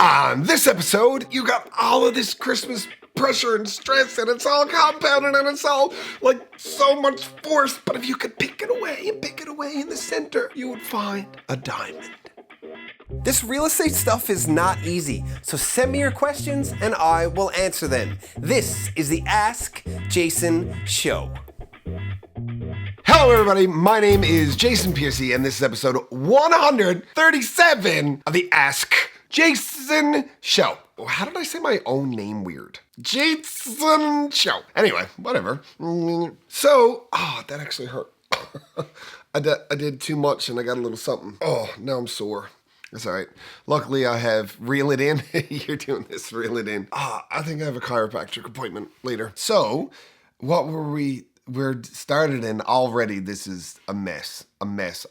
On this episode, you got all of this Christmas pressure and stress, and it's all compounded, and it's all like so much force. But if you could pick it away in the center, you would find a diamond. This real estate stuff is not easy, so send me your questions and I will answer them. This is the Ask Jason Show. Hello everybody, my name is Jason Piercey, and this is episode 137 of the Ask Jason Show. How did I say my own name weird? Jason Show. Anyway, whatever. So, that actually hurt. I did too much and I got a little something. Oh, now I'm sore. That's all right. Luckily, I have Reel It In. You're doing this, Reel It In. I think I have a chiropractic appointment later. So, what were we're started in already. This is a mess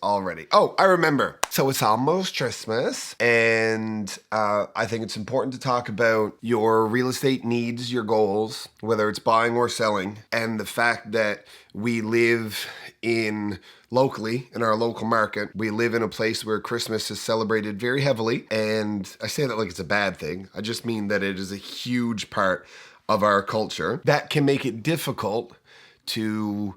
already. Oh, I remember. So it's almost Christmas, and I think it's important to talk about your real estate needs, your goals, whether it's buying or selling, and the fact that we live locally in our local market. We live in a place where Christmas is celebrated very heavily, and I say that like it's a bad thing. I just mean that it is a huge part of our culture that can make it difficult to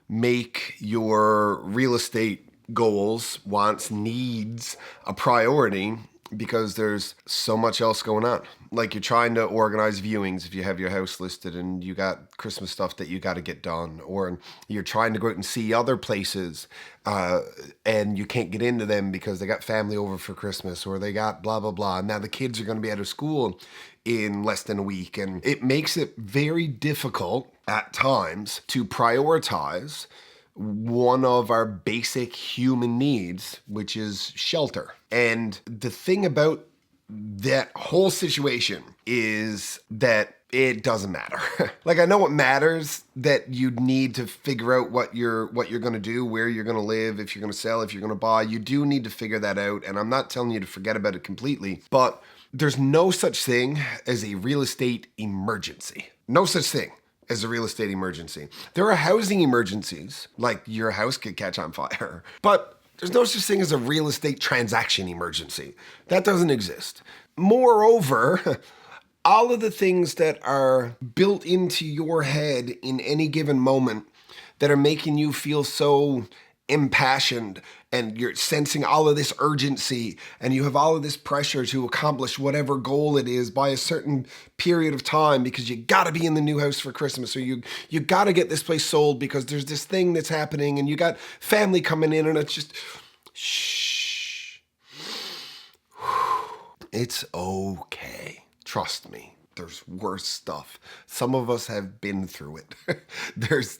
make your real estate goals, wants, needs a priority because there's so much else going on. Like you're trying to organize viewings if you have your house listed and you got Christmas stuff that you got to get done, or you're trying to go out and see other places and you can't get into them because they got family over for Christmas or they got blah, blah, blah. And now the kids are going to be out of school in less than a week. And it makes it very difficult at times to prioritize one of our basic human needs, which is shelter. And the thing about that whole situation is that it doesn't matter. Like, I know what matters, that you need to figure out what you're going to do, where you're going to live, if you're going to sell, if you're going to buy. You do need to figure that out. And I'm not telling you to forget about it completely, but there's no such thing as a real estate emergency. No such thing as a real estate emergency. There are housing emergencies, like your house could catch on fire, but there's no such thing as a real estate transaction emergency. That doesn't exist. Moreover, all of the things that are built into your head in any given moment that are making you feel so impassioned, and you're sensing all of this urgency, and you have all of this pressure to accomplish whatever goal it is by a certain period of time because you got to be in the new house for Christmas, or you got to get this place sold because there's this thing that's happening and you got family coming in, and it's just, shh. It's okay. Trust me. There's worse stuff. Some of us have been through it.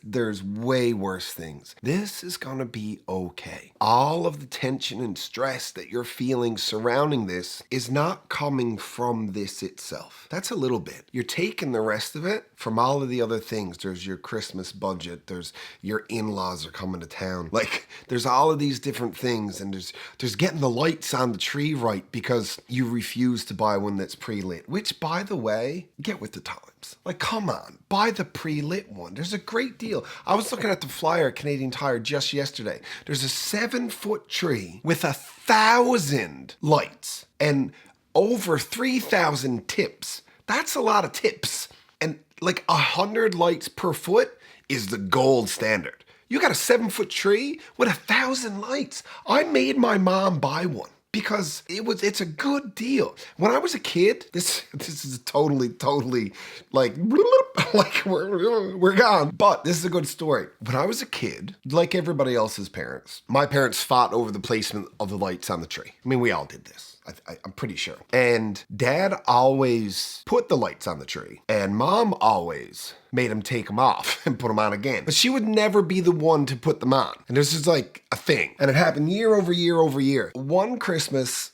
There's way worse things. This is gonna be okay. All of the tension and stress that you're feeling surrounding this is not coming from this itself. That's a little bit. You're taking the rest of it from all of the other things. There's your Christmas budget. There's your in-laws are coming to town. Like, there's all of these different things, and there's getting the lights on the tree right because you refuse to buy one that's pre-lit, which, by the way, get with the times. Like, come on, buy the pre-lit one. There's a great deal. I was looking at the flyer at Canadian Tire just yesterday. There's a 7-foot tree with 1,000 lights and over 3,000 tips. That's a lot of tips. And like 100 lights per foot is the gold standard. You got a 7-foot tree with 1,000 lights. I made my mom buy one because it's a good deal. When I was a kid, this is totally like we're gone. But this is a good story. When I was a kid, like everybody else's parents, my parents fought over the placement of the lights on the tree. I mean, we all did this. I'm pretty sure. And Dad always put the lights on the tree, and Mom always made him take them off and put them on again. But she would never be the one to put them on. And this is like a thing. And it happened year over year over year. One Christmas,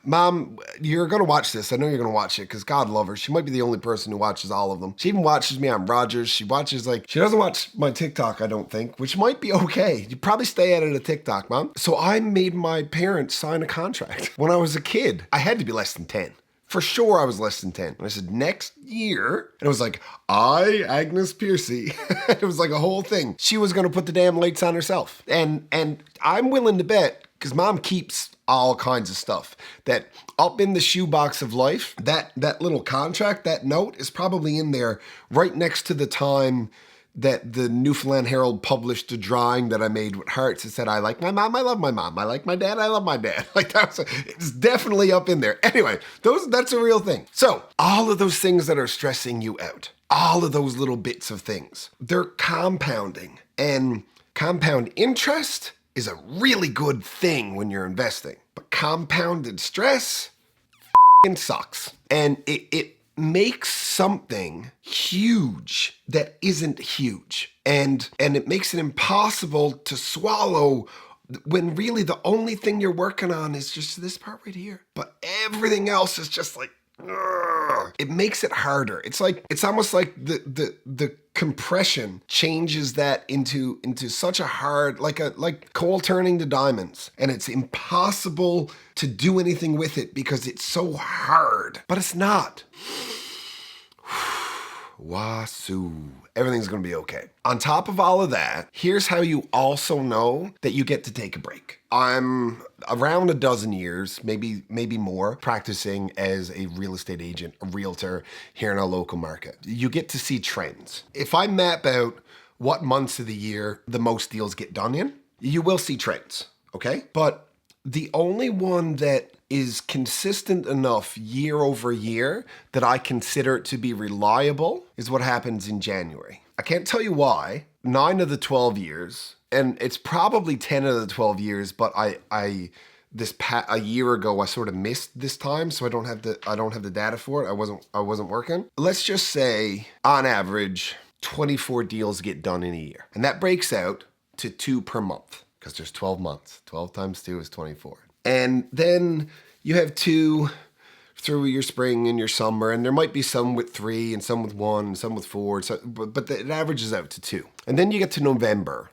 Mom, you're going to watch this. I know you're going to watch it because God love her. She might be the only person who watches all of them. She even watches me on Rogers. She doesn't watch my TikTok, I don't think, which might be okay. You probably stay out of the TikTok, Mom. So I made my parents sign a contract when I was a kid. I had to be less than 10. For sure I was less than 10. And I said, next year, and it was like, I, Agnes Piercey, it was like a whole thing. She was going to put the damn lights on herself. And I'm willing to bet, because mom keeps all kinds of stuff that up in the shoebox of life, that little contract, that note is probably in there right next to the time that the Newfoundland Herald published a drawing that I made with hearts. It said, I like my mom, I love my mom. I like my dad, I love my dad. Like it's definitely up in there. Anyway, that's a real thing. So all of those things that are stressing you out, all of those little bits of things, they're compounding. And compound interest is a really good thing when you're investing. But compounded stress f***ing sucks. And it makes something huge that isn't huge. And it makes it impossible to swallow when really the only thing you're working on is just this part right here. But everything else is just like, ugh. It makes it harder. It's almost like the compression changes that into such a hard, like coal turning to diamonds. And it's impossible to do anything with it because it's so hard. But it's not. Wasu. Everything's gonna be okay. On top of all of that, here's how you also know that you get to take a break. I'm around a dozen years, maybe more, practicing as a real estate agent, a realtor here in our local market. You get to see trends. If I map out what months of the year the most deals get done in, you will see trends, okay? But the only one that is consistent enough year over year that I consider it to be reliable is what happens in January. I can't tell you why. 9 of the 12 years, and it's probably 10 of the 12 years, but a year ago I sort of missed this time, so I don't have the data for it. I wasn't working. Let's just say on average 24 deals get done in a year. And that breaks out to 2 per month because there's 12 months. 12 times 2 is 24. And then you have 2 through your spring and your summer, and there might be some with 3 and some with 1 and some with 4, but it averages out to 2. And then you get to November,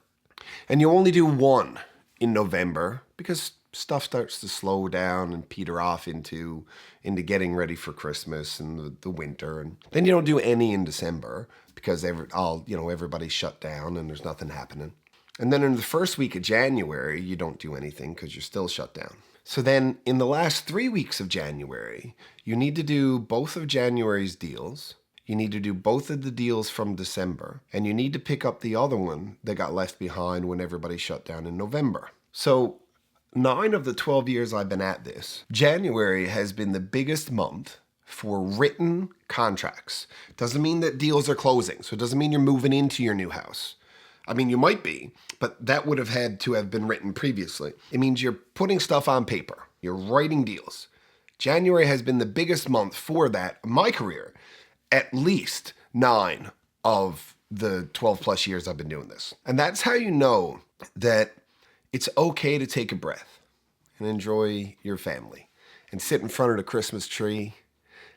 and you only do 1 in November because stuff starts to slow down and peter off into getting ready for Christmas and the winter. And then you don't do any in December because everybody's shut down and there's nothing happening. And then in the first week of January, you don't do anything because you're still shut down. So then in the last 3 weeks of January, you need to do both of January's deals. You need to do both of the deals from December. And you need to pick up the other one that got left behind when everybody shut down in November. So 9 of the 12 years I've been at this, January has been the biggest month for written contracts. Doesn't mean that deals are closing. So it doesn't mean you're moving into your new house. I mean, you might be, but that would have had to have been written previously. It means you're putting stuff on paper. You're writing deals. January has been the biggest month for that in my career. At least 9 of the 12 plus years I've been doing this. And that's how you know that it's okay to take a breath and enjoy your family and sit in front of the Christmas tree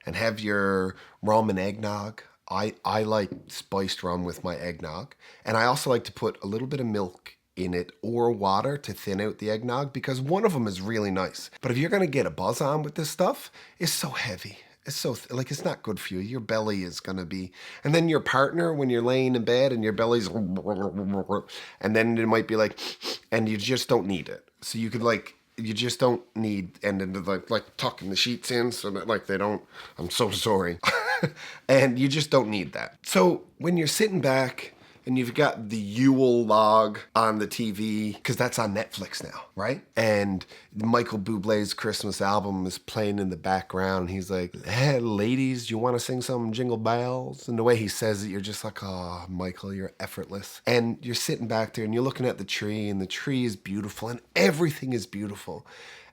and have your rum and eggnog. I like spiced rum with my eggnog. And I also like to put a little bit of milk in it or water to thin out the eggnog because one of them is really nice. But if you're going to get a buzz on with this stuff, it's so heavy. It's so, it's not good for you. Your belly is going to be, and then your partner, when you're laying in bed and your belly's, and then it might be like, and you just don't need it. So you could you just don't need, and then like tucking the sheets in so that they don't, I'm so sorry. And you just don't need that. So when you're sitting back and you've got the Yule log on the TV, because that's on Netflix now, right? And Michael Bublé's Christmas album is playing in the background. He's like, hey, ladies, do you want to sing some Jingle Bells? And the way he says it, you're just like, oh, Michael, you're effortless. And you're sitting back there and you're looking at the tree, and the tree is beautiful and everything is beautiful.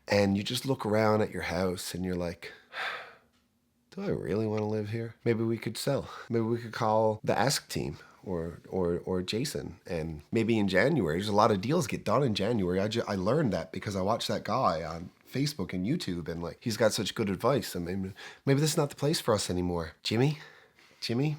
And you just look around at your house and you're like, do I really want to live here? Maybe we could sell. Maybe we could call the Ask team or Jason. And maybe in January, there's a lot of deals get done in January. I learned that because I watched that guy on Facebook and YouTube, and he's got such good advice. And maybe this is not the place for us anymore. Jimmy,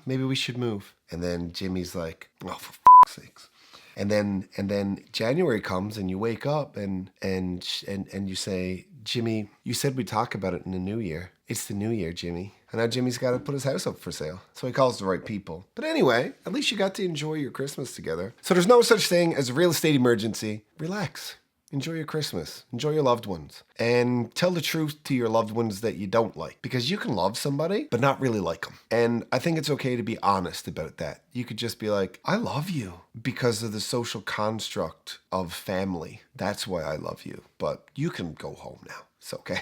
maybe we should move. And then Jimmy's like, oh, for f***'s sakes. And then January comes and you wake up and you say, Jimmy, you said we'd talk about it in the new year. It's the new year, Jimmy. And now Jimmy's got to put his house up for sale. So he calls the right people. But anyway, at least you got to enjoy your Christmas together. So there's no such thing as a real estate emergency. Relax. Enjoy your Christmas. Enjoy your loved ones. And tell the truth to your loved ones that you don't like. Because you can love somebody, but not really like them. And I think it's okay to be honest about that. You could just be like, I love you because of the social construct of family. That's why I love you. But you can go home now. It's okay.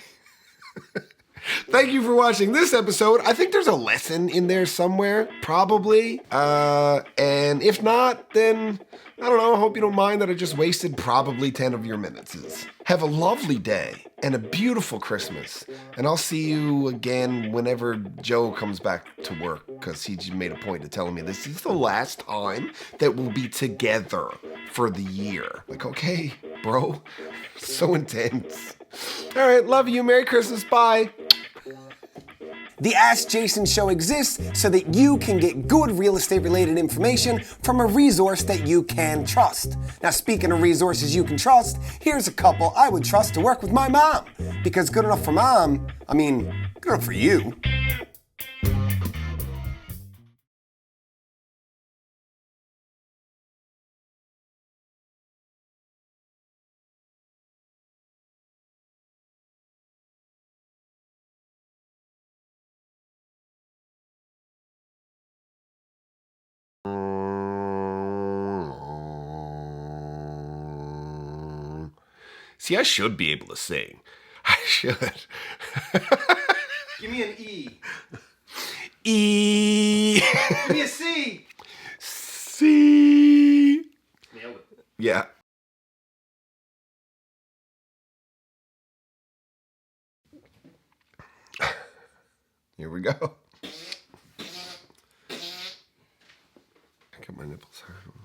Thank you for watching this episode. I think there's a lesson in there somewhere, probably. And if not, then I don't know. I hope you don't mind that I just wasted probably 10 of your minutes. Have a lovely day and a beautiful Christmas. And I'll see you again whenever Joe comes back to work, because he made a point of telling me this is the last time that we'll be together for the year. Like, okay, bro. So intense. All right, love you. Merry Christmas. Bye. The Ask Jason Show exists so that you can get good real estate related information from a resource that you can trust. Now, speaking of resources you can trust, here's a couple I would trust to work with my mom. Because good enough for mom, I mean, good enough for you. See, I should be able to sing. I should. Give me an E. E. Give me a C. C. Nailed it. Yeah. Here we go. Get my nipples hard.